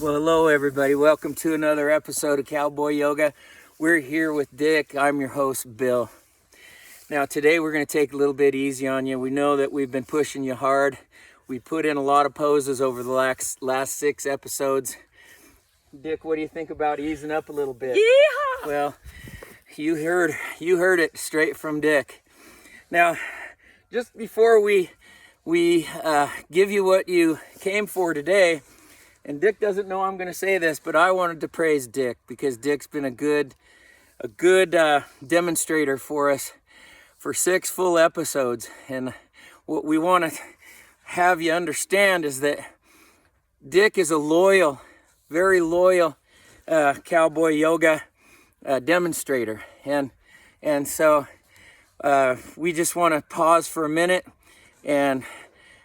Well, hello everybody. Welcome to another episode of Cowboy Yoga. We're here with Dick. I'm your host, Bill. Now today we're going to take a little bit easy on you. We know that we've been pushing you hard. We put in a lot of poses over the last 6 episodes. Dick, what do you think about easing up a little bit? Yeehaw! Well, you heard it straight from Dick. Now, just before we give you what you came for today, and Dick doesn't know I'm going to say this, but I wanted to praise Dick because Dick's been a good demonstrator for us for 6 full episodes. And what we want to have you understand is that Dick is a loyal, very loyal Cowboy Yoga demonstrator. And so we just want to pause for a minute and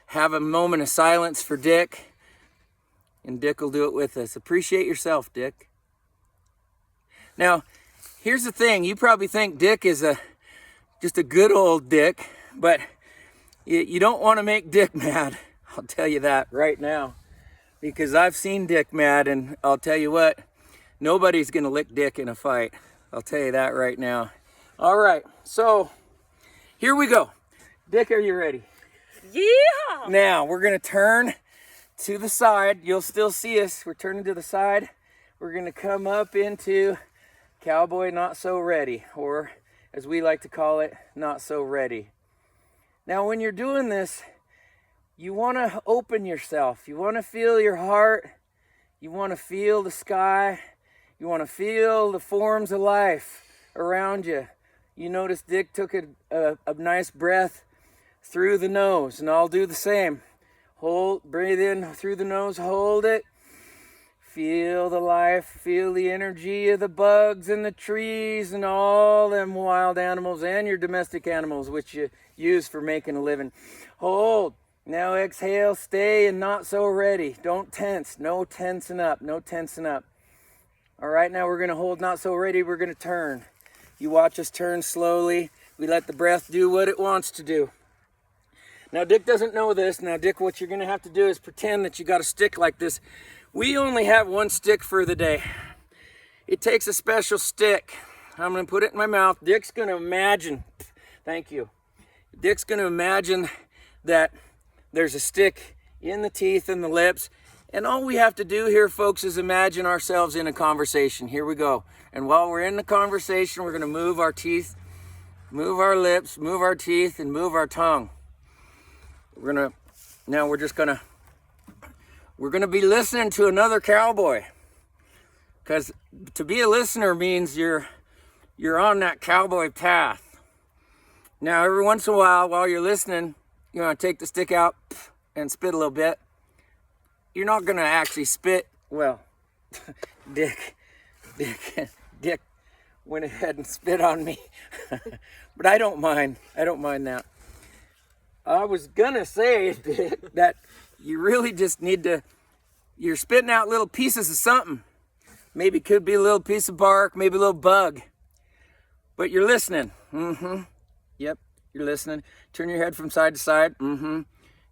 have a moment of silence for Dick. And Dick will do it with us. Appreciate yourself, Dick. Now, here's the thing. You probably think Dick is just a good old Dick, but you don't want to make Dick mad. I'll tell you that right now. Because I've seen Dick mad, and I'll tell you what, nobody's going to lick Dick in a fight. I'll tell you that right now. All right, so here we go. Dick, are you ready? Yeehaw! Now, we're going to turn to the side. You'll still see us. We're turning to the side. We're going to come up into Cowboy Not So Ready, or as we like to call it, Not So Ready. Now, when you're doing this, you want to open yourself. You want to feel your heart. You want to feel the sky. You want to feel the forms of life around you. You notice Dick took a nice breath through the nose, and I'll do the same. Breathe in through the nose, hold it. Feel the life, feel the energy of the bugs and the trees and all them wild animals and your domestic animals, which you use for making a living. Hold. Now exhale, stay, and not so ready. Don't tense. No tensing up. No tensing up. All right, now we're going to hold not so ready. We're going to turn. You watch us turn slowly. We let the breath do what it wants to do. Now, Dick doesn't know this. Now, Dick, what you're going to have to do is pretend that you got a stick like this. We only have one stick for the day. It takes a special stick. I'm going to put it in my mouth. Dick's going to imagine. Thank you. Dick's going to imagine that there's a stick in the teeth and the lips. And all we have to do here, folks, is imagine ourselves in a conversation. Here we go. And while we're in the conversation, we're going to move our teeth, move our lips, move our teeth, and move our tongue. We're gonna be listening to another cowboy, because to be a listener means you're on that cowboy path. Now, every once in a while you're listening, you want to take the stick out and spit a little bit. You're not gonna actually spit. Well, Dick went ahead and spit on me, but I don't mind. I don't mind that. I was gonna say that you really just need to, you're spitting out little pieces of something. Maybe it could be a little piece of bark, maybe a little bug. But you're listening. Yep, you're listening. Turn your head from side to side.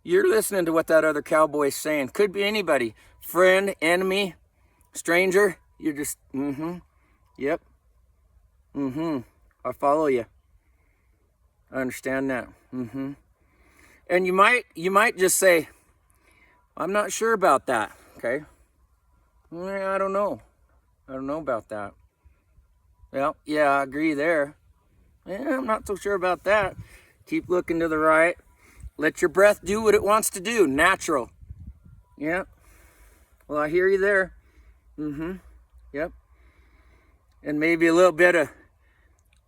You're listening to what that other cowboy's saying. Could be anybody. Friend, enemy, stranger. You're just, Yep. I follow you. I understand that. And you might just say, I'm not sure about that, okay? I don't know. I don't know about that. Well, yeah, I agree there. Yeah, I'm not so sure about that. Keep looking to the right. Let your breath do what it wants to do, natural. Yeah. Well, I hear you there. Yep. And maybe a little bit of,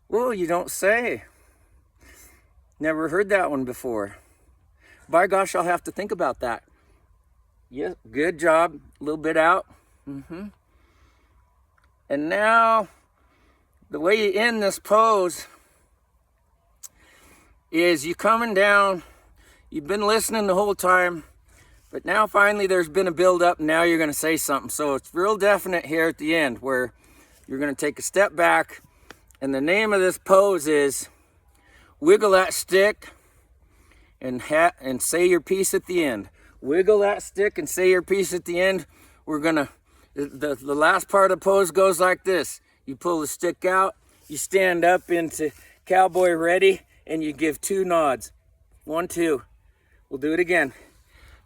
whoa, you don't say. Never heard that one before. By gosh, I'll have to think about that. Yes, good job. A little bit out. And now, the way you end this pose is you coming down. You've been listening the whole time, but now finally there's been a build-up, and now you're going to say something. So it's real definite here at the end, where you're going to take a step back, and the name of this pose is wiggle that stick and say your piece at the end. Wiggle that stick and say your piece at the end. We're gonna The last part of the pose goes like this. You pull the stick out, you stand up into Cowboy ready, and you give 2 nods. 1, 2. We'll do it again.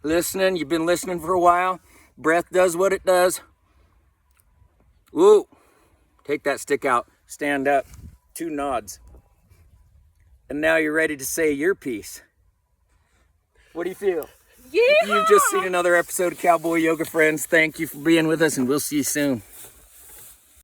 Listening, you've been listening for a while. Breath does what it does. Woo! Take that stick out, stand up, 2 nods. And now you're ready to say your piece. What do you feel? Yeah. You've just seen another episode of Cowboy Yoga Friends. Thank you for being with us, and we'll see you soon.